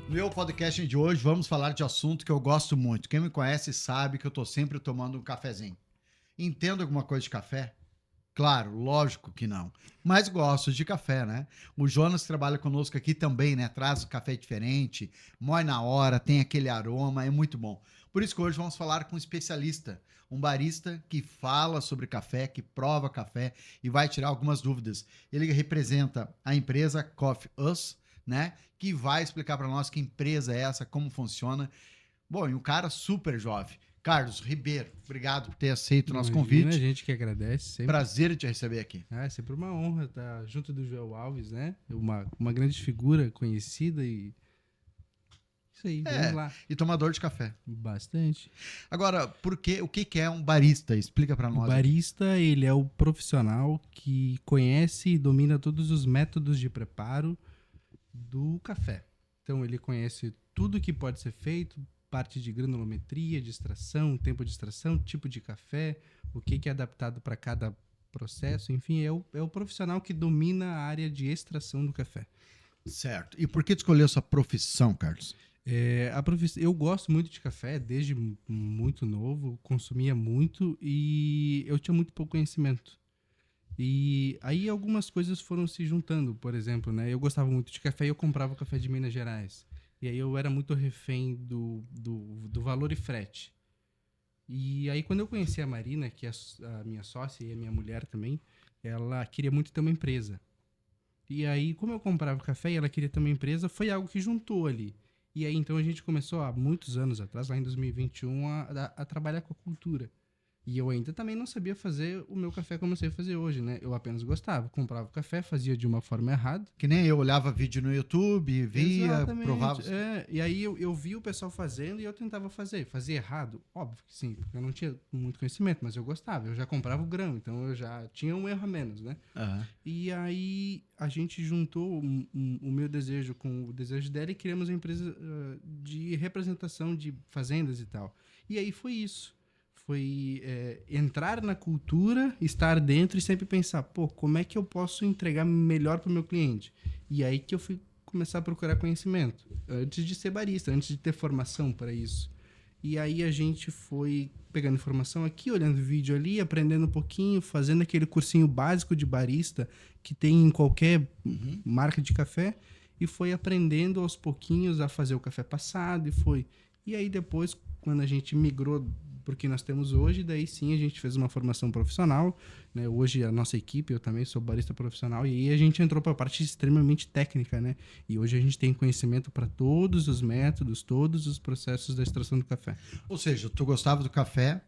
No meu podcast de hoje, vamos falar de assunto que eu gosto muito. Quem me conhece sabe que eu estou sempre tomando um cafezinho. Entendo alguma coisa de café? Claro, lógico que não. Mas gosto de café, né? O Jonas trabalha conosco aqui também, né? Traz um café diferente, moe na hora, tem aquele aroma, é muito bom. Por isso que hoje vamos falar com um especialista, um barista que fala sobre café, que prova café e vai tirar algumas dúvidas. Ele representa a empresa Coffee Us, né? Que vai explicar para nós que empresa é essa, como funciona. Bom, e um cara super jovem. Carlos Ribeiro, obrigado por ter aceito o nosso Imagina, a convite. gente que agradece sempre. Prazer em te receber aqui. É sempre uma honra estar junto do Joel Alves, né? Uma grande figura conhecida e... Isso aí, vamos lá. E tomador de café. Bastante. Agora, o que é um barista? Explica para O nós. barista, ele é o profissional que conhece e domina todos os métodos de preparo do café. Então, ele conhece tudo que pode ser feito, parte de granulometria, de extração, tempo de extração, tipo de café, o que é adaptado para cada processo, enfim, é o profissional que domina a área de extração do café. Certo. E por que tu escolheu essa profissão, Carlos? Eu gosto muito de café desde muito novo, consumia muito e eu tinha muito pouco conhecimento. E aí algumas coisas foram se juntando, por exemplo, né? Eu gostava muito de café e eu comprava café de Minas Gerais. E aí eu era muito refém do valor e frete. E aí quando eu conheci a Marina, que é a minha sócia e a minha mulher também, ela queria muito ter uma empresa. E aí, como eu comprava café e ela queria ter uma empresa, foi algo que juntou ali. E aí, então, a gente começou há muitos anos atrás, lá em 2021, a trabalhar com a cultura. E eu ainda também não sabia fazer o meu café como eu sei fazer hoje, né? Eu apenas gostava, comprava café, fazia de uma forma errada. Que nem eu olhava vídeo no YouTube, via, Exatamente. provava. E aí eu vi o pessoal fazendo e eu tentava fazer. Fazia errado? Óbvio que sim, porque eu não tinha muito conhecimento, mas eu gostava. Eu já comprava o grão, então eu já tinha um erro a menos, né? Uhum. E aí a gente juntou o meu desejo com o desejo dela e criamos uma empresa de representação de fazendas e tal. E aí foi isso. Foi entrar na cultura, estar dentro e sempre pensar, pô, como é que eu posso entregar melhor para o meu cliente? E aí que eu fui começar a procurar conhecimento, antes de ser barista, antes de ter formação para isso. E aí a gente foi pegando informação aqui, olhando vídeo ali, aprendendo um pouquinho, fazendo aquele cursinho básico de barista que tem em qualquer marca de café, e foi aprendendo aos pouquinhos a fazer o café passado, E aí depois, quando a gente migrou porque nós temos hoje, daí sim a gente fez uma formação profissional, né? Hoje a nossa equipe, eu também sou barista profissional, e aí a gente entrou para a parte extremamente técnica, né? E hoje a gente tem conhecimento para todos os métodos, todos os processos da extração do café. Ou seja, tu gostava do café,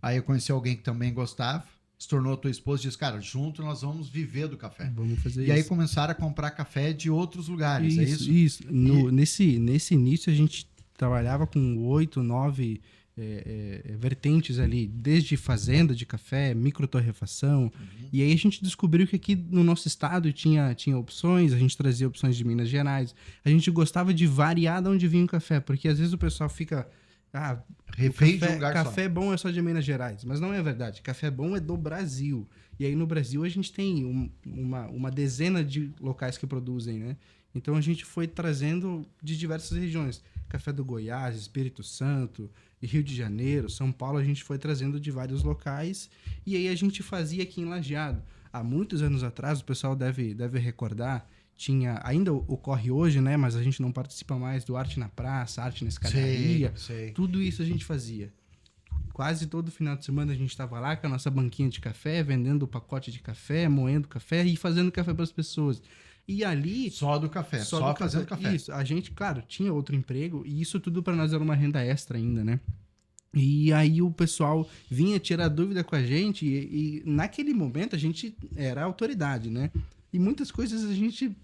aí eu conheci alguém que também gostava, se tornou tua esposa e disse, cara, junto nós vamos viver do café. Vamos fazer isso. E aí começaram a comprar café de outros lugares, é isso? Isso. Nesse início a gente trabalhava com 8, 9 vertentes ali, desde fazenda de café, microtorrefação. E aí a gente descobriu que aqui no nosso estado tinha opções, a gente trazia opções de Minas Gerais. A gente gostava de variar de onde vinha o café, porque às vezes o pessoal fica... refém de um lugar café só. Bom é só de Minas Gerais, mas não é verdade. Café bom é do Brasil. E aí no Brasil a gente tem uma dezena de locais que produzem, né? Então a gente foi trazendo de diversas regiões. Café do Goiás, Espírito Santo, Rio de Janeiro, São Paulo, a gente foi trazendo de vários locais. E aí a gente fazia aqui em Lajeado. Há muitos anos atrás, o pessoal deve recordar, ainda ocorre hoje, né? Mas a gente não participa mais do Arte na Praça, Arte na Escadaria. Sei. Tudo isso a gente fazia. Quase todo final de semana a gente estava lá com a nossa banquinha de café, vendendo o pacote de café, moendo café e fazendo café para as pessoas. E ali... Só do café, só fazendo café. Isso, a gente, claro, tinha outro emprego e isso tudo para nós era uma renda extra ainda, né? E aí o pessoal vinha tirar dúvida com a gente e naquele momento a gente era autoridade, né? E muitas coisas a gente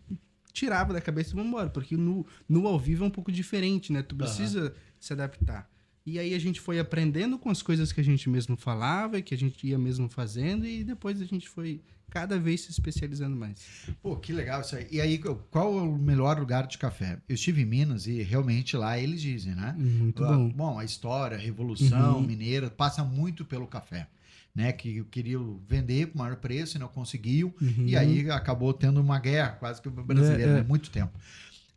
tirava da cabeça e vamos embora, porque no ao vivo é um pouco diferente, né? Tu precisa se adaptar. E aí a gente foi aprendendo com as coisas que a gente mesmo falava, que a gente ia mesmo fazendo, e depois a gente foi cada vez se especializando mais. Pô, que legal isso aí. E aí, qual é o melhor lugar de café? Eu estive em Minas e realmente lá eles dizem, né? Muito bom. Bom, a história, a Revolução Mineira passa muito pelo café, né? Que queriam vender por maior preço e não conseguiam. E aí acabou tendo uma guerra, quase que brasileira, né? Muito tempo.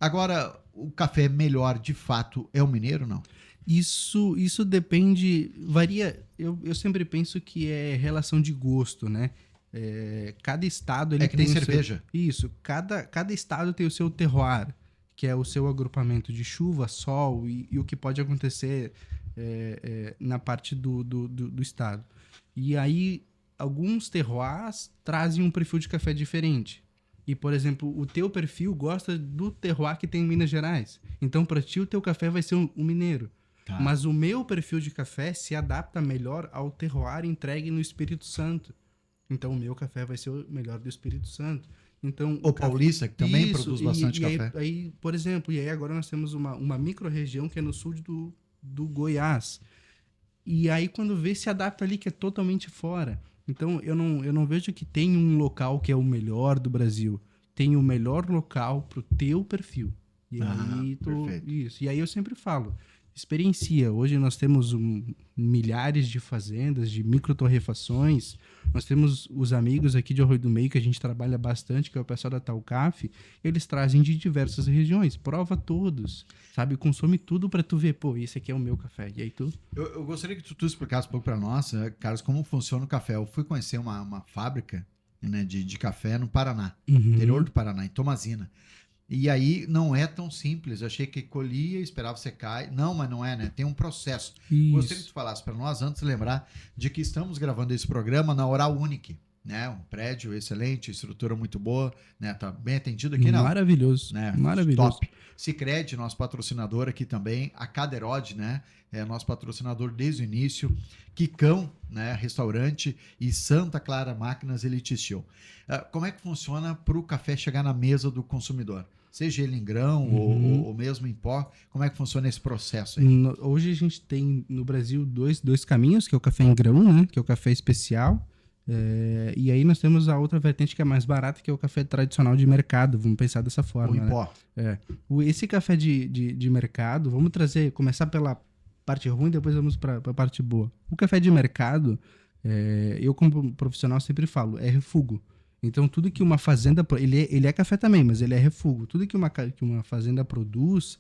Agora, o café melhor, de fato, é o mineiro, não? Isso depende, varia. Eu sempre penso que é relação de gosto, né? Cada estado ele É que nem tem o seu. cerveja. Isso, cada estado tem o seu terroir, que é o seu agrupamento de chuva, sol e o que pode acontecer na parte do estado. E aí, alguns terroirs trazem um perfil de café diferente. E, por exemplo, o teu perfil gosta do terroir que tem em Minas Gerais. Então, para ti, o teu café vai ser um mineiro. Tá. Mas o meu perfil de café se adapta melhor ao terroir entregue no Espírito Santo. Então, o meu café vai ser o melhor do Espírito Santo. Então, O paulista, que também isso, produz bastante aí, café. aí, por exemplo, e aí agora nós temos uma micro-região que é no sul do Goiás. E aí, quando vê, se adapta ali, que é totalmente fora. Então, eu não vejo que tem um local que é o melhor do Brasil. Tem o melhor local pro teu perfil. E aí, Perfeito. isso. E aí eu sempre falo, experiencia. Hoje nós temos milhares de fazendas, de microtorrefações. Nós temos os amigos aqui de Arroio do Meio, que a gente trabalha bastante, que é o pessoal da Talcaf. Eles trazem de diversas regiões. Prova todos, sabe? Consome tudo para tu ver, pô, esse aqui é o meu café. E aí tu... Eu gostaria que tu explicasse um pouco para nós, Carlos, como funciona o café. Eu fui conhecer uma fábrica, né, de café no Paraná, interior do Paraná, em Tomazina. E aí não é tão simples. Eu achei que colhia, esperava secar. Não, mas não é, né? Tem um processo. Gostaria que tu falasse para nós, antes de lembrar, de que estamos gravando esse programa na Oral Unique, né? Um prédio excelente, estrutura muito boa, né? Tá bem atendido aqui, não? Maravilhoso, Né? maravilhoso. Top. Sicredi, nosso patrocinador aqui também. A Caderod, né? É nosso patrocinador desde o início. Quicão, né? Restaurante. E Santa Clara Máquinas Elite Steel. Como é que funciona para o café chegar na mesa do consumidor? Seja ele em grão ou mesmo em pó, como é que funciona esse processo aí? Hoje a gente tem no Brasil dois caminhos, que é o café em grão, né? Que é o café especial. E aí nós temos a outra vertente que é mais barata, que é o café tradicional de mercado. Vamos pensar dessa forma. Ou em né? pó. Esse café de mercado, vamos começar pela parte ruim, depois vamos para a parte boa. O café de mercado, eu como profissional sempre falo, é refúgio. Então tudo que uma fazenda, ele é café também, mas ele é refúgio. Tudo que uma fazenda produz,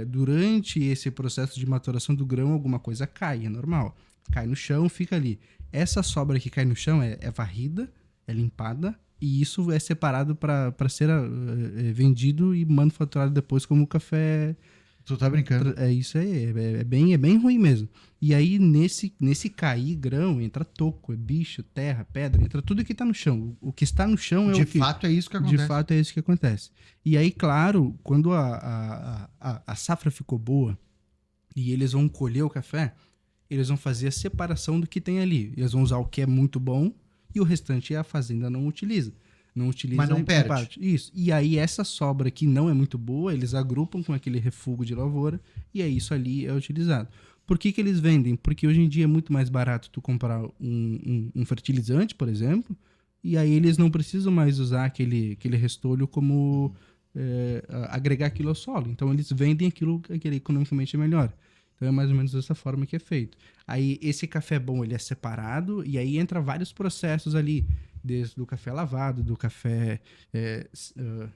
durante esse processo de maturação do grão, alguma coisa cai, é normal. Cai no chão, fica ali. Essa sobra que cai no chão é varrida, é limpada, e isso é separado para ser vendido e manufaturado depois como café. Tu tá brincando. É isso aí, é bem ruim mesmo. E aí, nesse cair grão, entra toco, é bicho, terra, pedra, entra tudo que tá no chão. O que está no chão é De o que... fato é isso que acontece. De fato é isso que acontece. E aí, claro, quando a safra ficou boa e eles vão colher o café, eles vão fazer a separação do que tem ali. Eles vão usar o que é muito bom e o restante a fazenda não utiliza. Não utiliza Mas não perde. parte. Isso. E aí essa sobra que não é muito boa, eles agrupam com aquele refúgio de lavoura e aí isso ali é utilizado. Por que eles vendem? Porque hoje em dia é muito mais barato tu comprar um fertilizante, por exemplo, e aí eles não precisam mais usar aquele restolho como agregar aquilo ao solo. Então eles vendem aquilo que economicamente é melhor. Então é mais ou menos dessa forma que é feito. Aí esse café bom, ele é separado e aí entra vários processos ali, desde o café lavado, do café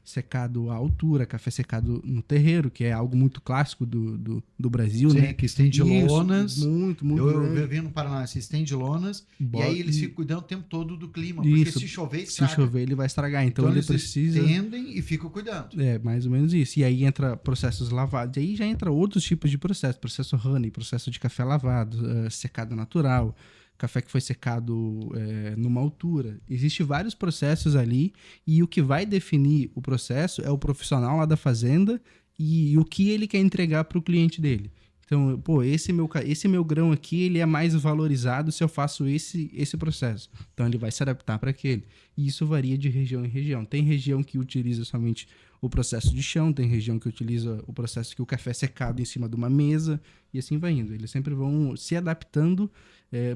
secado à altura, café secado no terreiro, que é algo muito clássico do Brasil, Sim, né? que estende lonas. Muito Eu vi no Paraná, se estende lonas, e aí eles ficam cuidando o tempo todo do clima, porque se chover, estraga. Se chover, ele vai estragar. Então ele eles precisa... estendem e ficam cuidando. É, mais ou menos isso. E aí entra processos lavados. E aí já entra outros tipos de processo. Processo honey, processo de café lavado, secado natural, café que foi secado numa altura. Existem vários processos ali e o que vai definir o processo é o profissional lá da fazenda e o que ele quer entregar para o cliente dele. Então, pô, esse meu grão aqui, ele é mais valorizado se eu faço esse processo. Então, ele vai se adaptar para aquele. E isso varia de região em região. Tem região que utiliza somente o processo de chão, tem região que utiliza o processo que o café é secado em cima de uma mesa, e assim vai indo. Eles sempre vão se adaptando,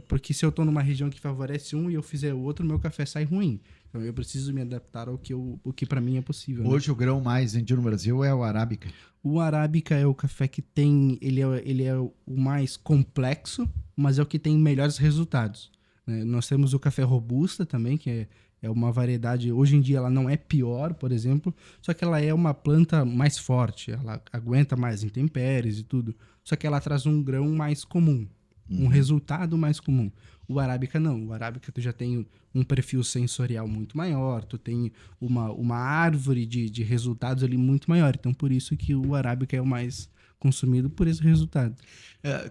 porque se eu estou numa região que favorece um e eu fizer o outro, meu café sai ruim. Então, eu preciso me adaptar ao que para mim é possível. Hoje, né? o grão mais vendido no Brasil é o Arábica. O Arábica é o café que tem... Ele é o mais complexo, mas é o que tem melhores resultados. Né? Nós temos o café Robusta também, que É uma variedade, hoje em dia ela não é pior, por exemplo, só que ela é uma planta mais forte, ela aguenta mais intempéries e tudo. Só que ela traz um grão mais comum, um resultado mais comum. O arábica não, o arábica tu já tem um perfil sensorial muito maior, tu tem uma árvore de resultados ali muito maior. Então por isso que o arábica é o mais consumido por esse resultado.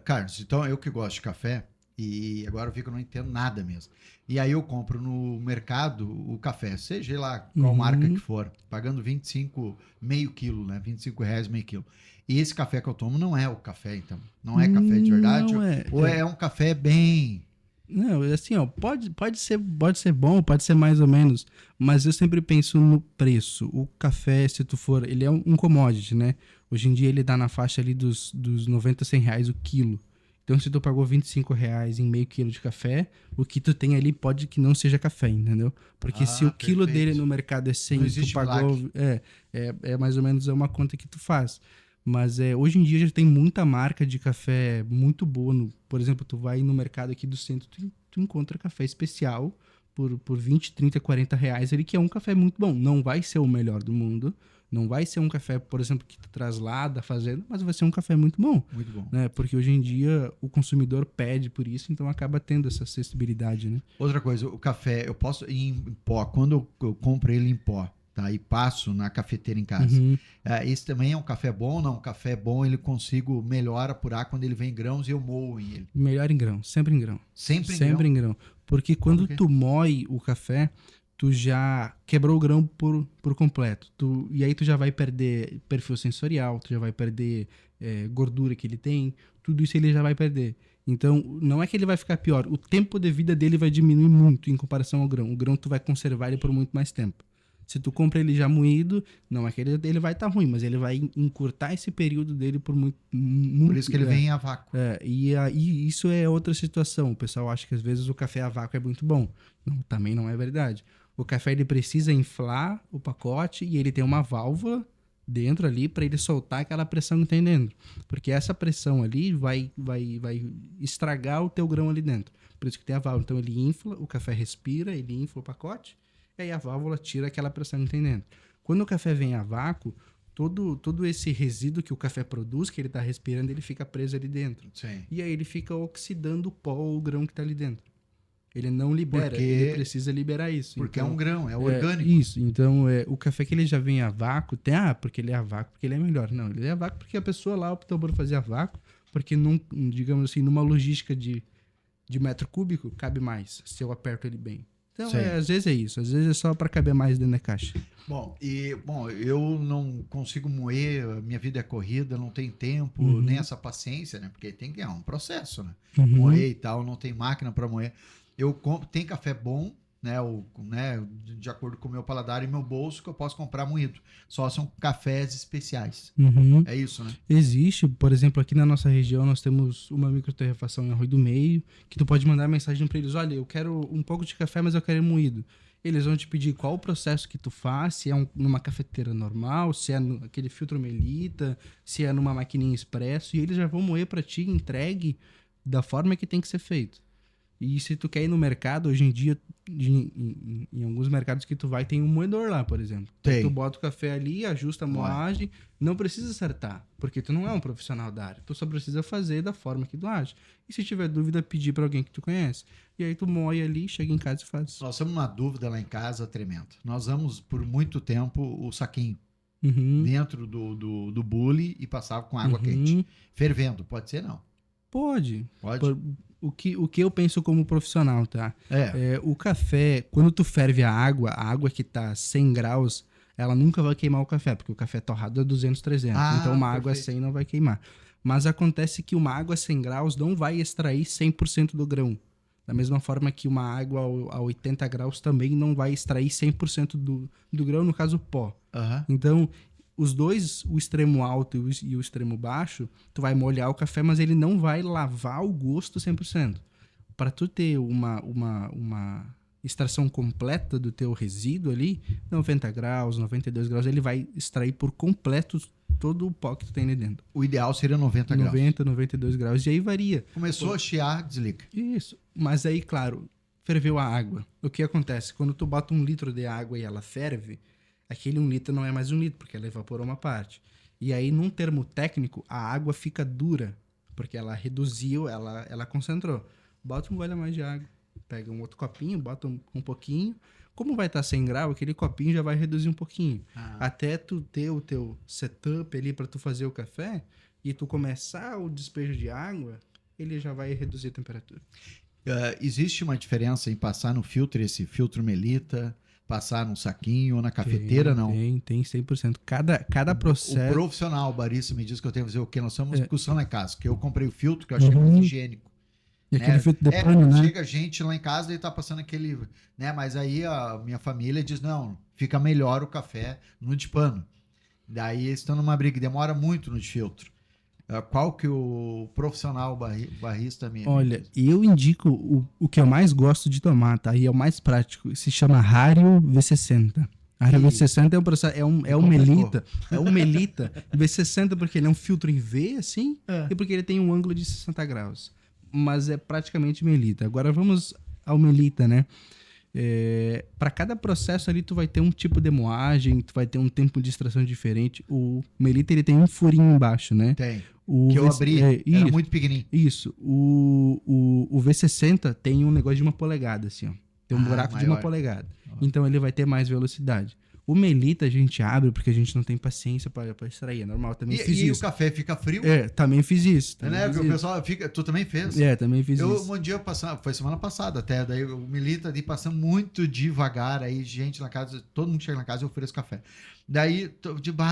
Carlos, então eu que gosto de café, e agora eu vi que eu não entendo nada mesmo. E aí eu compro no mercado o café, seja lá qual marca que for, pagando 25, meio quilo, né? R$ 25 meio quilo. E esse café que eu tomo não é o café, então. Não é café de verdade? Não é. Ou é um café bem... Não, assim, ó, pode ser bom, pode ser mais ou menos, mas eu sempre penso no preço. O café, se tu for, ele é um commodity, né? Hoje em dia ele dá na faixa ali dos 90, R$ 100 o quilo. Então, se tu pagou R$ 25 em meio quilo de café, o que tu tem ali pode que não seja café, entendeu? Porque se o quilo dele no mercado é 100 e tu pagou... É mais ou menos uma conta que tu faz. Mas hoje em dia já tem muita marca de café muito boa. Por exemplo, tu vai no mercado aqui do centro, tu encontra café especial por 20, 30, R$ 40 ali, que é um café muito bom. Não vai ser o melhor do mundo. Não vai ser um café, por exemplo, que tu traz lá da fazenda, mas vai ser um café muito bom. Muito bom. Né? Porque hoje em dia o consumidor pede por isso, então acaba tendo essa acessibilidade, né? Outra coisa, o café, eu posso ir em pó, quando eu compro ele em pó, tá? E passo na cafeteira em casa. Esse também é um café bom, não? Um café bom, ele consigo melhor apurar quando ele vem em grãos e eu moo em ele. Melhor em grão, sempre em grão. Sempre em grão. Porque quando tu moe o café, tu já quebrou o grão por completo. E aí tu já vai perder perfil sensorial, tu já vai perder gordura que ele tem, tudo isso ele já vai perder. Então, não é que ele vai ficar pior, o tempo de vida dele vai diminuir muito em comparação ao grão. O grão tu vai conservar ele por muito mais tempo. Se tu compra ele já moído, não é que ele vai estar ruim, mas ele vai encurtar esse período dele por muito... Por isso que ele vem a vácuo. E isso é outra situação. O pessoal acha que às vezes o café a vácuo é muito bom. Não, também não é verdade. O café ele precisa inflar o pacote e ele tem uma válvula dentro ali para ele soltar aquela pressão que tem dentro. Porque essa pressão ali vai estragar o teu grão ali dentro. Por isso que tem a válvula. Então ele infla, o café respira, ele infla o pacote e aí a válvula tira aquela pressão que tem dentro. Quando o café vem a vácuo, todo esse resíduo que o café produz, que ele está respirando, ele fica preso ali dentro. Sim. E aí ele fica oxidando o pó ou o grão que está ali dentro. Ele não libera, ele precisa liberar isso. Porque então, é um grão, é orgânico. Isso, então o café que ele já vem a vácuo, porque ele é a vácuo, porque ele é melhor. Não, ele é a vácuo porque a pessoa lá optou por fazer a vácuo, porque, digamos assim, numa logística de metro cúbico, cabe mais, se eu aperto ele bem. Então, às vezes é isso, às vezes é só para caber mais dentro da caixa. Bom, eu não consigo moer, minha vida é corrida, não tem tempo, nem essa paciência, né? Porque é um processo, né? Moer e tal, não tem máquina para moer. Eu compro, tem café bom, né, de acordo com o meu paladar e meu bolso, que eu posso comprar moído. Só são cafés especiais. É isso, né? Existe, por exemplo, aqui na nossa região nós temos uma microtorrefação em Arroio do Meio, que tu pode mandar mensagem para eles, olha, eu quero um pouco de café, mas eu quero moído. Eles vão te pedir qual o processo que tu faz, se é numa cafeteira normal, se é aquele filtro melita, se é numa maquininha expresso, e eles já vão moer para ti, entregue da forma que tem que ser feito. E se tu quer ir no mercado, hoje em dia, em alguns mercados que tu vai, tem um moedor lá, por exemplo. Tem. Tu bota o café ali, ajusta a moagem, não precisa acertar, porque tu não é um profissional da área. Tu só precisa fazer da forma que tu acha. E se tiver dúvida, pedir para alguém que tu conhece. E aí tu moe ali, chega em casa e faz. Nós temos uma dúvida lá em casa tremenda. Nós usamos por muito tempo o saquinho dentro do bule e passava com água quente. Fervendo, pode ser não? Pode. Pode? O que eu penso como profissional, tá? O café, quando tu ferve a água que tá 100 graus, ela nunca vai queimar o café, porque o café torrado é 200, 300. Então uma água 100 não vai queimar. Mas acontece que uma água a 100 graus não vai extrair 100% do grão. Da mesma forma que uma água a 80 graus também não vai extrair 100% do grão, no caso pó. Então, os dois, o extremo alto e o extremo baixo, tu vai molhar o café, mas ele não vai lavar o gosto 100%. Para tu ter uma extração completa do teu resíduo ali, 90 graus, 92 graus, ele vai extrair por completo todo o pó que tu tem ali dentro. O ideal seria 90 graus. 92 graus, e aí varia. Começou a chiar, desliga. Isso. Mas aí, claro, ferveu a água. O que acontece? Quando tu bota 1 litro de água e ela ferve, aquele 1 litro não é mais 1 litro, porque ela evaporou uma parte. E aí, num termo técnico, a água fica dura, porque ela reduziu, ela concentrou. Bota um gole a mais de água, pega um outro copinho, bota um pouquinho. Como vai estar 100 graus, aquele copinho já vai reduzir um pouquinho. Até tu ter o teu setup ali para tu fazer o café e tu começar o despejo de água, ele já vai reduzir a temperatura. Existe uma diferença em passar no filtro, esse filtro Melita, passar num saquinho ou na cafeteira, não? Tem 100%. Cada processo... O profissional, o barista, me diz que eu tenho que fazer o quê? Nós estamos discussão lá em casa, que eu comprei o filtro, que eu achei muito higiênico. E aquele filtro de pano, né? Chega gente lá em casa e tá passando aquele, né? Mas aí a minha família diz, não, fica melhor o café no de pano. Daí eles estão numa briga, demora muito no de filtro. Qual que o profissional barrista me... Olha, eu indico o que eu mais gosto de tomar, tá? E é o mais prático. Se chama Rario V60. Rario V60 é um processo, é um Melita. É um Melita V60 porque ele é um filtro em V, assim, e porque ele tem um ângulo de 60 graus. Mas é praticamente Melita. Agora vamos ao Melita, né? Para cada processo ali tu vai ter um tipo de moagem, tu vai ter um tempo de extração diferente. O Melita ele tem um furinho embaixo, né? Tem. Que eu abri, era muito pequenininho. Isso. O V60 tem um negócio de 1 polegada, assim, ó. Tem um buraco maior. De 1 polegada. Então ele vai ter mais velocidade. O Melita a gente abre porque a gente não tem paciência pra extrair. É normal, também fiz isso. E o café fica frio? Também fiz isso. Porque o pessoal fica... Tu também fez? Também fiz isso. Um dia foi semana passada até, daí o Melita ali passando muito devagar, aí gente na casa, todo mundo chega na casa e eu ofereço café. Daí,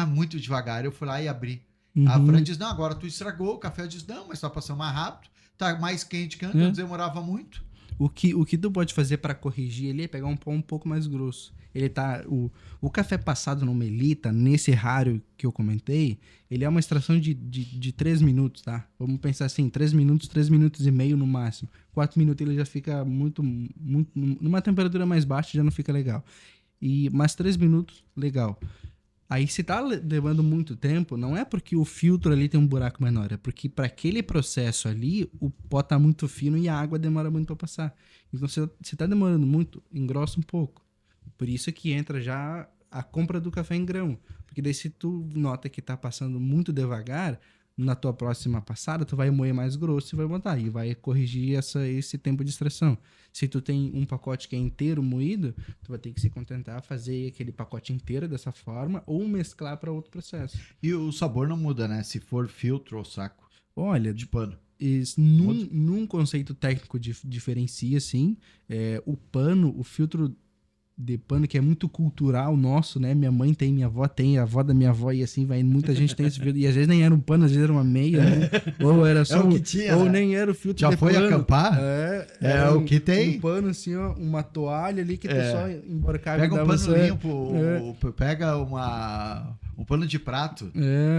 muito devagar, eu fui lá e abri. A Fran diz, não, agora tu estragou o café. Eu disse, não, mas tá passando mais rápido, tá mais quente que antes, demorava muito. O que tu pode fazer para corrigir ele é pegar um pão um pouco mais grosso. Ele tá... O café passado no Melita, nesse Rario que eu comentei, ele é uma extração de 3 minutos, tá? Vamos pensar assim, 3 minutos e meio no máximo. 4 minutos ele já fica muito numa temperatura mais baixa, já não fica legal. Mas 3 minutos, legal. Aí se tá levando muito tempo, não é porque o filtro ali tem um buraco menor, é porque para aquele processo ali, o pó tá muito fino e a água demora muito para passar. Então se tá demorando muito, engrossa um pouco. Por isso que entra já a compra do café em grão. Porque daí se tu nota que tá passando muito devagar, na tua próxima passada, tu vai moer mais grosso e vai botar. E vai corrigir esse tempo de extração. Se tu tem um pacote que é inteiro moído, tu vai ter que se contentar a fazer aquele pacote inteiro dessa forma ou mesclar para outro processo. E o sabor não muda, né? Se for filtro ou saco. Olha, de pano. Num conceito técnico diferencia, sim. O pano, o filtro de pano, que é muito cultural nosso, né? Minha mãe tem, minha avó tem, a avó da minha avó, e assim vai, muita gente tem esse filtro, e às vezes nem era um pano, às vezes era uma meia, né? Ou era só o que tinha, ou né? Nem era o filtro já de foi pano. Acampar? É o que tem. Um pano assim, ó, uma toalha ali que tu só emborcava. Pega um pano limpo, pega um pano de prato.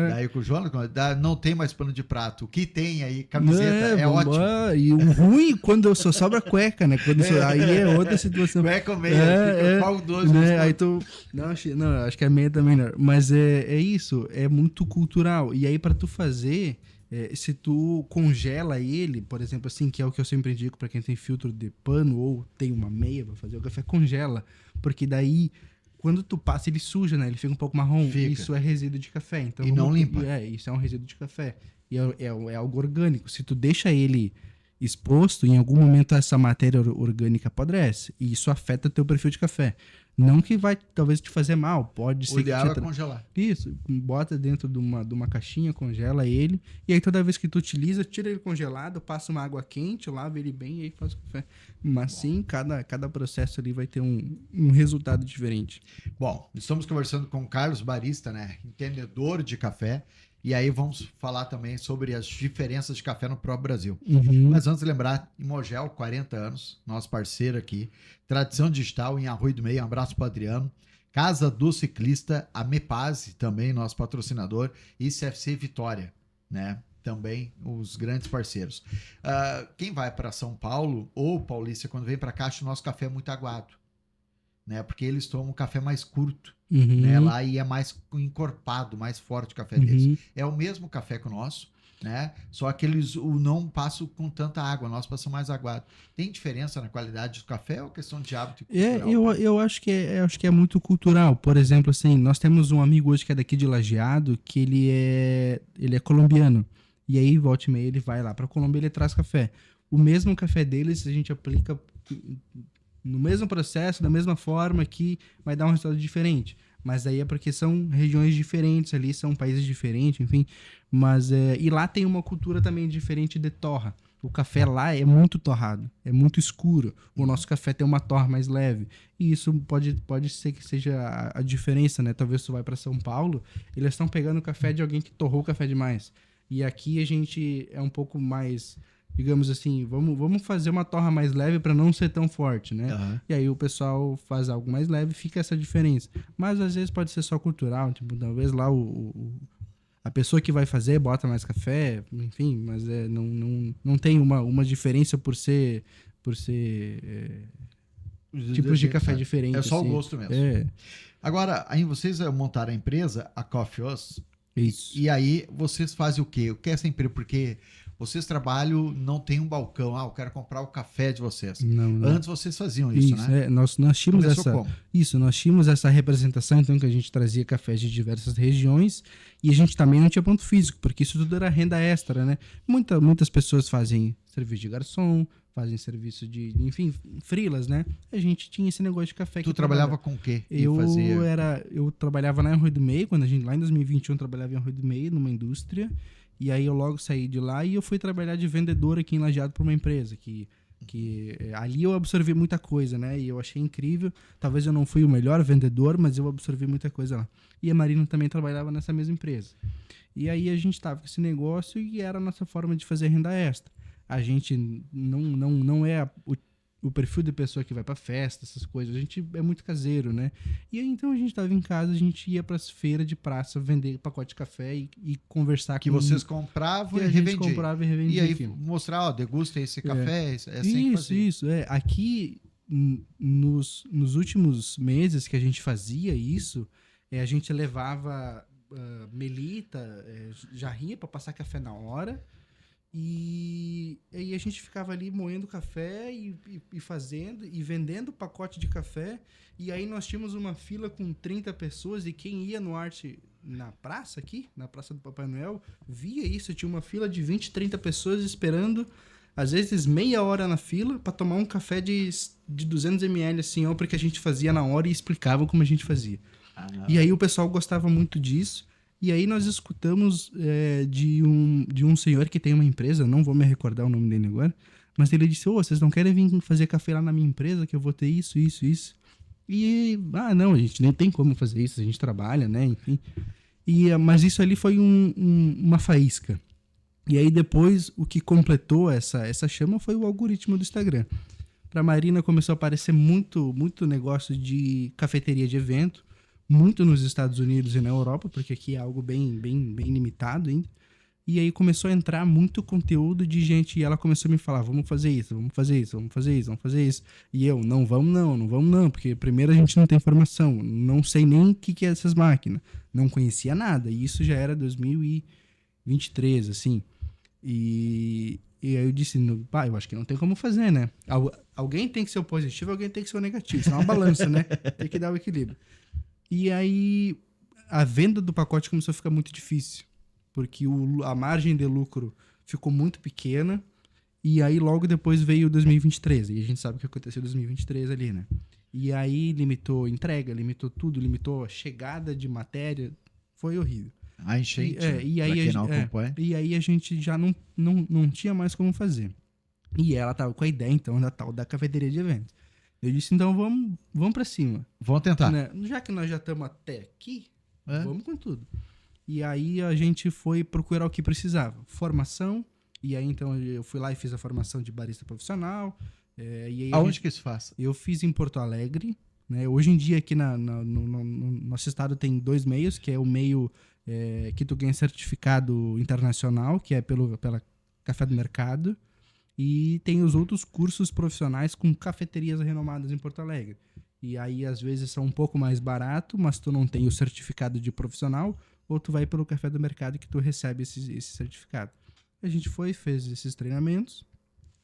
Daí com o Jonas, não tem mais pano de prato. O que tem aí? Camiseta, é ótimo. E o ruim quando só sobra cueca, né? Aí é outra situação. Cueca ou meia, qual dos? Né? Aí tu... Não, acho que a meia também não. Mas é isso, é muito cultural. E aí pra tu fazer... se tu congela ele, por exemplo, assim, que é o que eu sempre indico para quem tem filtro de pano ou tem uma meia para fazer o café, congela, porque daí quando tu passa ele suja, né? Ele fica um pouco marrom. Isso é resíduo de café. Então, e não limpa. Isso é um resíduo de café. E é algo orgânico. Se tu deixa ele exposto, em algum momento essa matéria orgânica apodrece. E isso afeta teu perfil de café. Não que vai, talvez, te fazer mal. Pode ser. O ideal é congelar. Isso. Bota dentro de uma caixinha, congela ele. E aí, toda vez que tu utiliza, tira ele congelado, passa uma água quente, lava ele bem e aí faz o café. Mas sim, cada processo ali vai ter um resultado diferente. Bom, estamos conversando com o Carlos Barista, né? Entendedor de café. E aí vamos falar também sobre as diferenças de café no próprio Brasil. Mas antes de lembrar, Imogel, 40 anos, nosso parceiro aqui. Tradição Digital em Arroio do Meio, um abraço para o Adriano. Casa do Ciclista, a Mepase, também nosso patrocinador. E CFC Vitória, né? Também os grandes parceiros. Quem vai para São Paulo ou Paulista, quando vem para cá, acha o nosso café muito aguado. Né? Porque eles tomam um café mais curto. Né, lá e é mais encorpado, mais forte o café deles. É o mesmo café que o nosso, né? Só que eles não passam com tanta água, nós passamos mais aguado. Tem diferença na qualidade do café ou questão de hábito cultural? Eu acho que é muito cultural. Por exemplo, assim, nós temos um amigo hoje que é daqui de Lajeado, que ele é colombiano. E aí, volta e meia, ele vai lá pra Colômbia e ele traz café. O mesmo café deles a gente aplica no mesmo processo, da mesma forma, que vai dar um resultado diferente. Mas aí é porque são regiões diferentes ali, são países diferentes, enfim. Mas, e lá tem uma cultura também diferente de torra. O café lá é muito torrado, é muito escuro. O nosso café tem uma torra mais leve. E isso pode ser que seja a diferença, né? Talvez tu vai para São Paulo, eles estão pegando o café de alguém que torrou o café demais. E aqui a gente é um pouco mais, digamos assim, vamos fazer uma torra mais leve para não ser tão forte, né? Aham. E aí o pessoal faz algo mais leve, fica essa diferença. Mas às vezes pode ser só cultural, tipo, talvez lá a pessoa que vai fazer bota mais café, enfim, mas não tem uma diferença por ser tipos de café diferentes. É só o assim. gosto mesmo. É, Agora, aí vocês montaram a empresa, a Coffee Us, isso. e aí vocês fazem o quê? O que é essa empresa? Porque vocês trabalham, não tem um balcão. Ah, eu quero comprar o café de vocês. Não. Antes vocês faziam isso, né? Nós tínhamos Começou essa. como? Isso, nós tínhamos essa representação, então, que a gente trazia cafés de diversas regiões e a gente também não tinha ponto físico, porque isso tudo era renda extra, né? Muitas pessoas fazem serviço de garçom, fazem serviço de, enfim, freelas, né? A gente tinha esse negócio de café Tu que trabalhava com o quê? E eu fazia... eu trabalhava lá em Arroio do Meio, quando a gente lá em 2021 eu trabalhava em Arroio do Meio, numa indústria, e aí eu logo saí de lá e eu fui trabalhar de vendedor aqui em Lajeado para uma empresa que ali eu absorvi muita coisa, né? E eu achei incrível. Talvez eu não fui o melhor vendedor, mas eu absorvi muita coisa lá. E a Marina também trabalhava nessa mesma empresa. E aí a gente tava com esse negócio e era a nossa forma de fazer renda extra. A gente não é o perfil de pessoa que vai pra festa, essas coisas. A gente é muito caseiro, né? E aí, então a gente tava em casa, a gente ia pras feiras de praça vender pacote de café e conversar Que com... vocês compravam que e a gente revendiam. comprava e revendia E aí aquilo. mostrar, ó, degusta esse café, é assim que fazia. Isso. Aqui, nos últimos meses que a gente fazia isso, a gente levava melita, jarrinha para passar café na hora. E aí a gente ficava ali moendo café e fazendo e vendendo pacote de café. E aí nós tínhamos uma fila com 30 pessoas e quem ia no Arte na praça aqui, na Praça do Papai Noel, via isso. Tinha uma fila de 20, 30 pessoas esperando, às vezes meia hora na fila, para tomar um café de 200 ml, assim, ó, porque a gente fazia na hora e explicava como a gente fazia. E aí o pessoal gostava muito disso. E aí nós escutamos de um senhor que tem uma empresa, não vou me recordar o nome dele agora, mas ele disse, vocês não querem vir fazer café lá na minha empresa, que eu vou ter isso. E, não, a gente nem tem como fazer isso, a gente trabalha, né, enfim. Mas isso ali foi uma faísca. E aí depois, o que completou essa chama foi o algoritmo do Instagram. Pra Marina começou a aparecer muito negócio de cafeteria de evento, muito nos Estados Unidos e na Europa, porque aqui é algo bem limitado ainda. E aí começou a entrar muito conteúdo de gente, e ela começou a me falar, vamos fazer isso. E eu, não vamos não, porque primeiro a gente não tem informação, não sei nem o que é essas máquinas, não conhecia nada, e isso já era 2023, assim. E aí eu disse, eu acho que não tem como fazer, né? Alguém tem que ser o positivo, alguém tem que ser o negativo, isso é uma balança, né? Tem que dar o equilíbrio. E aí a venda do pacote começou a ficar muito difícil, porque a margem de lucro ficou muito pequena, e aí logo depois veio 2023, e a gente sabe o que aconteceu em 2023 ali, né? E aí limitou entrega, limitou tudo, limitou a chegada de matéria, foi horrível. A enchente, E aí a gente já não tinha mais como fazer. E ela tava com a ideia, então, da tal da cafeteria de eventos. Eu disse, então vamos pra cima. Vamos tentar. Né? Já que nós já estamos até aqui, vamos com tudo. E aí a gente foi procurar o que precisava. Formação, e aí então eu fui lá e fiz a formação de barista profissional. E aí Aonde que isso faz? Eu fiz em Porto Alegre. Né? Hoje em dia aqui no nosso estado tem 2 meios, que é o meio que tu ganha certificado internacional, que é pela Café do Mercado. E tem os outros cursos profissionais com cafeterias renomadas em Porto Alegre. E aí, às vezes, são um pouco mais barato, mas tu não tem o certificado de profissional, ou tu vai pelo Café do Mercado que tu recebe esse certificado. A gente foi, fez esses treinamentos,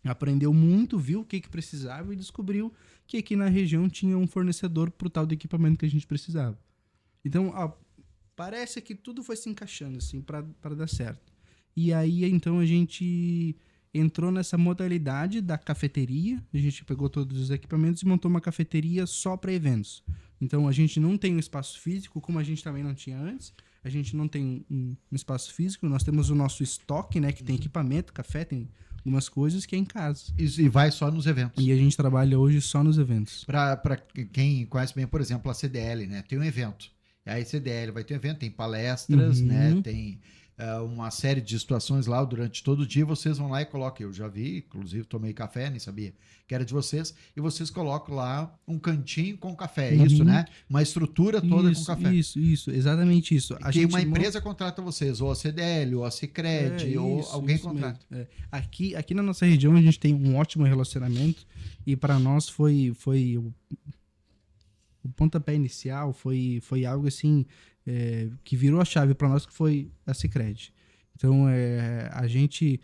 aprendeu muito, viu o que precisava e descobriu que aqui na região tinha um fornecedor pro tal do equipamento que a gente precisava. Então, parece que tudo foi se encaixando assim para dar certo. E aí, então, a gente entrou nessa modalidade da cafeteria. A gente pegou todos os equipamentos e montou uma cafeteria só para eventos. Então, a gente não tem um espaço físico, como a gente também não tinha antes. A gente não tem um espaço físico. Nós temos o nosso estoque, né? Que tem equipamento, café, tem algumas coisas que é em casa. E vai só nos eventos. E a gente trabalha hoje só nos eventos. Para quem conhece bem, por exemplo, a CDL, né? Tem um evento. Aí a CDL vai ter um evento, tem palestras, né? Tem uma série de situações lá durante todo o dia. Vocês vão lá e colocam. Eu já vi, inclusive tomei café, nem sabia que era de vocês. E vocês colocam lá um cantinho com café. É isso, né? Uma estrutura toda com café. Isso, exatamente isso. Que uma empresa contrata vocês, ou a CDL, ou a Sicredi, ou alguém contrata. Aqui na nossa região a gente tem um ótimo relacionamento e para nós foi o pontapé inicial, foi algo assim que virou a chave para nós, que foi a Sicredi. Então a gente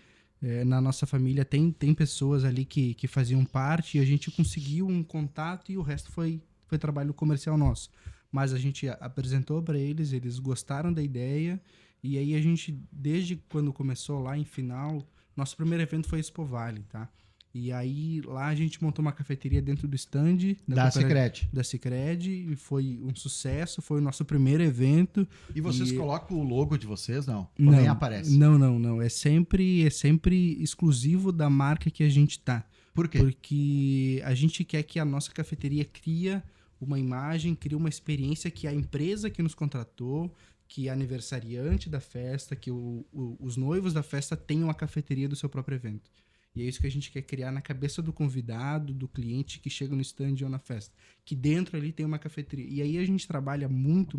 na nossa família tem pessoas ali que faziam parte e a gente conseguiu um contato e o resto foi trabalho comercial nosso. Mas a gente apresentou para eles, eles gostaram da ideia e aí a gente, desde quando começou lá em final, nosso primeiro evento foi Expo Vale, tá? E aí lá a gente montou uma cafeteria dentro do stand da Sicredi. Da Sicredi e foi um sucesso, foi o nosso primeiro evento. E vocês colocam o logo de vocês, não? Não, ou nem aparece? Não. É sempre exclusivo da marca que a gente tá. Por quê? Porque a gente quer que a nossa cafeteria cria uma imagem, cria uma experiência que a empresa que nos contratou, que a aniversariante da festa, que os noivos da festa tenham a cafeteria do seu próprio evento. E é isso que a gente quer criar na cabeça do convidado, do cliente que chega no stand ou na festa. Que dentro ali tem uma cafeteria. E aí a gente trabalha muito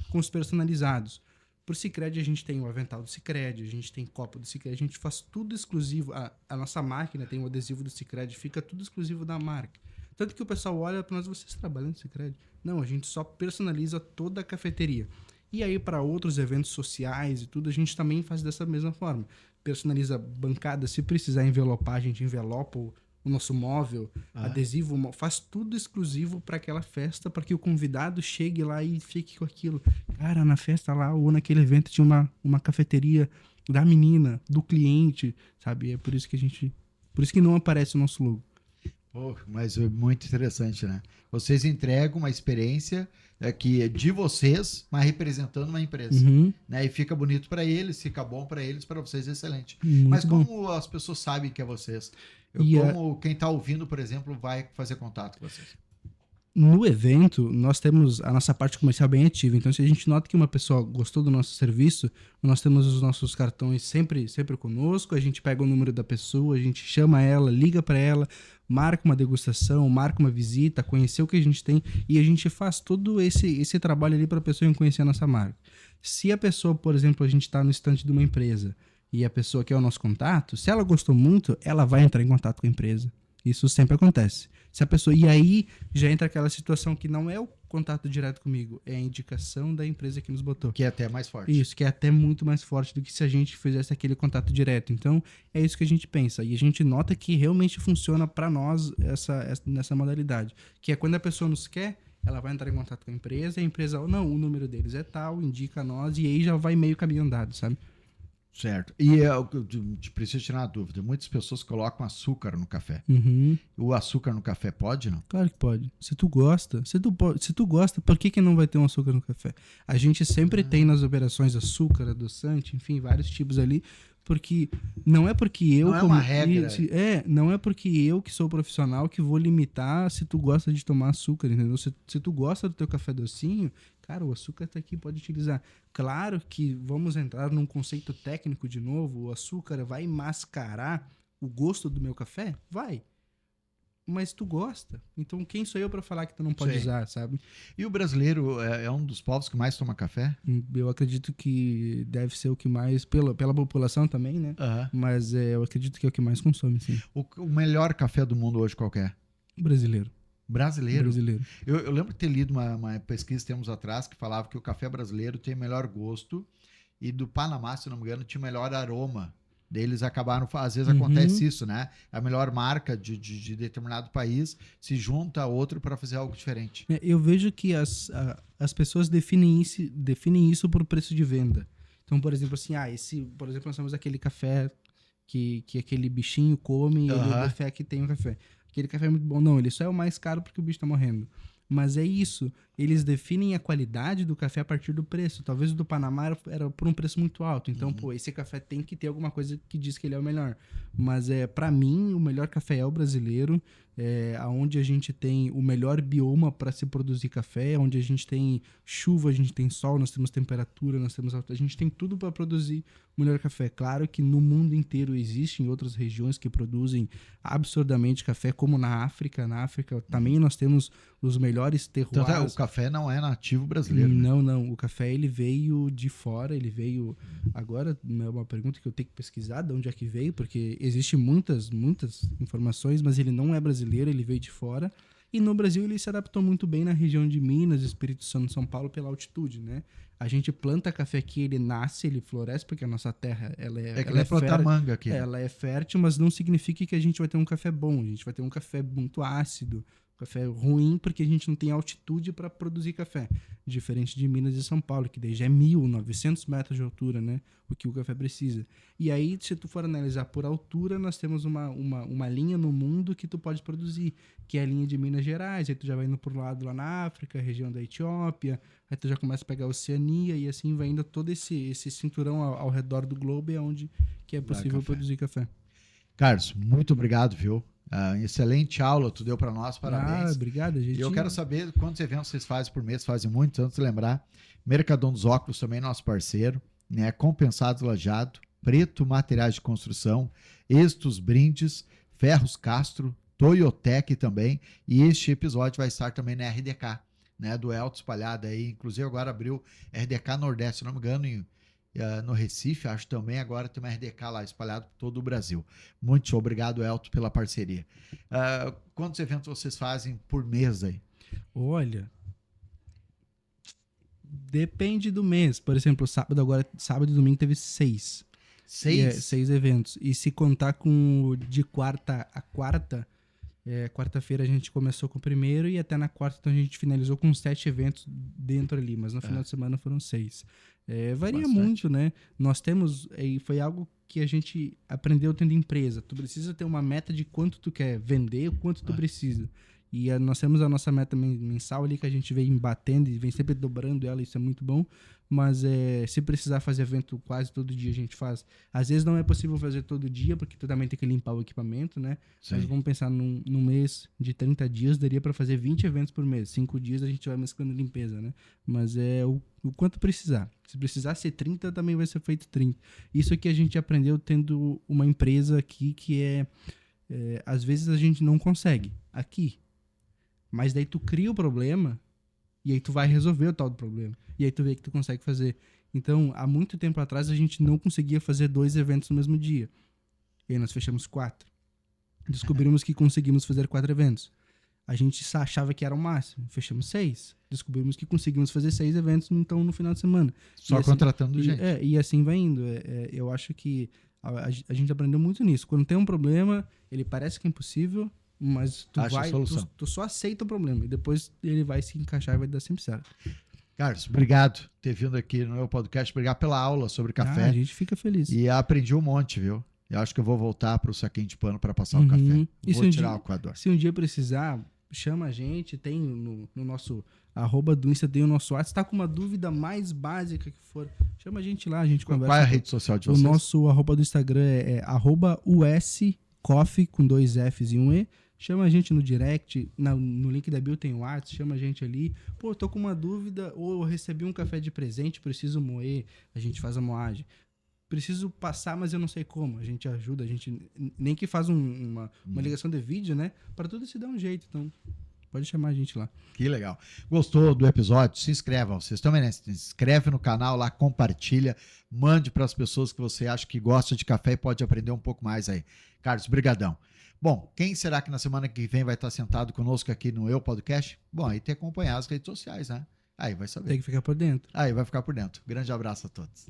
com os personalizados. Por Sicredi a gente tem o avental do Sicredi, a gente tem copo do Sicredi, a gente faz tudo exclusivo. A nossa máquina tem o adesivo do Sicredi, fica tudo exclusivo da marca. Tanto que o pessoal olha para nós, vocês trabalham no Sicredi? Não, a gente só personaliza toda a cafeteria. E aí para outros eventos sociais e tudo, a gente também faz dessa mesma forma. Personaliza bancada, se precisar envelopar, a gente envelopa o nosso móvel, adesivo, faz tudo exclusivo para aquela festa, para que o convidado chegue lá e fique com aquilo. Cara, na festa lá, ou naquele evento tinha uma cafeteria da menina, do cliente, sabe? É por isso que não aparece o nosso logo. Mas é muito interessante, né? Vocês entregam uma experiência que é de vocês, mas representando uma empresa. Né? E fica bonito para eles, fica bom para eles, para vocês é excelente. Mas como as pessoas sabem que é vocês? Quem está ouvindo, por exemplo, vai fazer contato com vocês? No evento, nós temos a nossa parte comercial bem ativa. Então, se a gente nota que uma pessoa gostou do nosso serviço, nós temos os nossos cartões sempre conosco. A gente pega o número da pessoa, a gente chama ela, liga para ela, marca uma degustação, marca uma visita, conhecer o que a gente tem. E a gente faz todo esse trabalho ali para a pessoa conhecer a nossa marca. Se a pessoa, por exemplo, a gente está no estande de uma empresa e a pessoa quer o nosso contato, se ela gostou muito, ela vai entrar em contato com a empresa. Isso sempre acontece. Se a pessoa... E aí já entra aquela situação que não é o contato direto comigo, é a indicação da empresa que nos botou. Que é até mais forte. Isso, que é até muito mais forte do que se a gente fizesse aquele contato direto. Então, é isso que a gente pensa. E a gente nota que realmente funciona para nós nessa modalidade. Que é quando a pessoa nos quer, ela vai entrar em contato com a empresa, e a empresa, não, o número deles é tal, indica a nós, e aí já vai meio caminho andado, sabe? Certo. E eu preciso tirar uma dúvida. Muitas pessoas colocam açúcar no café. O açúcar no café pode, não? Claro que pode. Se tu gosta, por que não vai ter um açúcar no café? A gente sempre tem nas operações açúcar, adoçante, enfim, vários tipos ali, porque não é porque eu... Não é uma regra. Não é porque eu que sou profissional que vou limitar se tu gosta de tomar açúcar, entendeu? Se tu gosta do teu café docinho, cara, o açúcar tá aqui, pode utilizar. Claro que vamos entrar num conceito técnico de novo, o açúcar vai mascarar o gosto do meu café? Vai. Mas tu gosta. Então quem sou eu para falar que tu não pode usar, sabe? E o brasileiro é um dos povos que mais toma café? Eu acredito que deve ser o que mais, pela população também, né? Mas eu acredito que é o que mais consome, sim. O melhor café do mundo hoje qual que é? Brasileiro. Brasileiro? Eu lembro de ter lido uma pesquisa tempos atrás que falava que o café brasileiro tem melhor gosto e do Panamá, se não me engano, tinha melhor aroma Eles acabaram, às vezes Uhum. acontece isso, né? A melhor marca de determinado país se junta a outro para fazer algo diferente. Eu vejo que as pessoas definem isso por preço de venda. Então, por exemplo, assim, por exemplo, nós temos aquele café que aquele bichinho come e ele Aham. defende que tem um café. Aquele café é muito bom. Não, ele só é o mais caro porque o bicho tá morrendo. Mas é isso. Eles definem a qualidade do café a partir do preço. Talvez o do Panamá era por um preço muito alto. Então, pô, esse café tem que ter alguma coisa que diz que ele é o melhor. Mas para mim, o melhor café é o brasileiro. Onde a gente tem o melhor bioma para se produzir café, onde a gente tem chuva, a gente tem sol, nós temos temperatura, a gente tem tudo para produzir o melhor café. Claro que no mundo inteiro existem outras regiões que produzem absurdamente café, como na África. Na África também nós temos os melhores Então, terroirs. o café não é nativo brasileiro. Né? Não. O café ele veio de fora, ele veio. Agora é uma pergunta que eu tenho que pesquisar de onde é que veio, porque existem muitas informações, mas ele não é brasileiro, ele veio de fora. E no Brasil ele se adaptou muito bem na região de Minas, Espírito Santo, São Paulo, pela altitude, né? A gente planta café aqui, ele nasce, ele floresce, porque a nossa terra ela que nem plantar manga aqui. Ela é fértil, mas não significa que a gente vai ter um café bom. A gente vai ter um café muito ácido, café ruim, porque a gente não tem altitude para produzir café. Diferente de Minas e São Paulo, que daí já é 1.900 metros de altura, né? O que o café precisa. E aí, se tu for analisar por altura, nós temos uma linha no mundo que tu pode produzir, que é a linha de Minas Gerais. Aí tu já vai indo por lado lá na África, região da Etiópia. Aí tu já começa a pegar a Oceania e assim vai indo todo esse cinturão ao redor do globo, é onde que é possível produzir café. Carlos, muito obrigado, viu? Excelente aula, tu deu para nós, parabéns. Obrigado, gente. E eu quero saber quantos eventos vocês fazem por mês, fazem muitos, antes de lembrar. Mercadão dos Óculos, também nosso parceiro, né? Compensados Lajado, Preto Materiais de Construção, Êxitos Brindes, Ferros Castro, Toyotec também, e este episódio vai estar também na RDK, né? Do Elton espalhado aí, inclusive agora abriu RDK Nordeste, se não me engano, no Recife, acho também agora tem uma RDK lá espalhado por todo o Brasil. Muito obrigado, Elton, pela parceria. Quantos eventos vocês fazem por mês aí? Olha, depende do mês. Por exemplo, sábado e domingo teve 6. 6? 6 eventos. E se contar com de quarta a quarta, quarta-feira a gente começou com o primeiro e até na quarta então a gente finalizou com 7 eventos dentro ali, mas no final de semana foram 6. Varia Bastante. muito, né? Nós temos, e foi algo que a gente aprendeu tendo empresa. Tu precisa ter uma meta de quanto tu quer vender, o quanto tu precisa. E nós temos a nossa meta mensal ali que a gente vem batendo e vem sempre dobrando ela, isso é muito bom. Mas se precisar fazer evento quase todo dia, a gente faz. Às vezes não é possível fazer todo dia, porque tu também tem que limpar o equipamento, né? Sim. Mas vamos pensar num mês de 30 dias, daria para fazer 20 eventos por mês. 5 dias a gente vai mesclando limpeza, né? Mas o quanto precisar. Se precisar ser 30, também vai ser feito 30. Isso aqui a gente aprendeu tendo uma empresa aqui que às vezes a gente não consegue. Aqui. Mas daí tu cria o problema e aí tu vai resolver o tal do problema. E aí tu vê que tu consegue fazer. Então, há muito tempo atrás, a gente não conseguia fazer 2 eventos no mesmo dia. E aí nós fechamos 4. Descobrimos que conseguimos fazer 4 eventos. A gente achava que era o máximo. Fechamos 6. Descobrimos que conseguimos fazer 6 eventos então, no final de semana. Só assim, contratando gente. E assim vai indo. Eu acho que a gente aprendeu muito nisso. Quando tem um problema, ele parece que é impossível, mas tu só aceita o problema. E depois ele vai se encaixar e vai dar sempre certo. Carlos, obrigado por ter vindo aqui no meu podcast. Obrigado pela aula sobre café. A gente fica feliz. E aprendi um monte, viu? Eu acho que eu vou voltar para o saquinho de pano para passar o café. Vou tirar o coador. Se um dia precisar, chama a gente. Tem no nosso @, do Insta, tem o nosso WhatsApp. Se tá com uma dúvida mais básica que for, chama a gente lá, a gente conversa. Qual é a rede social de vocês? O nosso @ do Instagram é @uscoffee com 2 Fs e 1 E. Chama a gente no direct, no link da bio tem o WhatsApp, chama a gente ali. Pô, tô com uma dúvida, ou eu recebi um café de presente, preciso moer, a gente faz a moagem. Preciso passar, mas eu não sei como. A gente ajuda, a gente nem que faz uma ligação de vídeo, né? Para tudo se dá um jeito, então pode chamar a gente lá. Que legal. Gostou do episódio? Se inscrevam. Vocês também, né? Se inscreve no canal lá, compartilha, mande para as pessoas que você acha que gosta de café e pode aprender um pouco mais aí. Carlos, brigadão. Bom, quem será que na semana que vem vai estar sentado conosco aqui no Eu Podcast? Bom, aí tem que acompanhar as redes sociais, né? Aí vai saber. Tem que ficar por dentro. Aí vai ficar por dentro. Grande abraço a todos.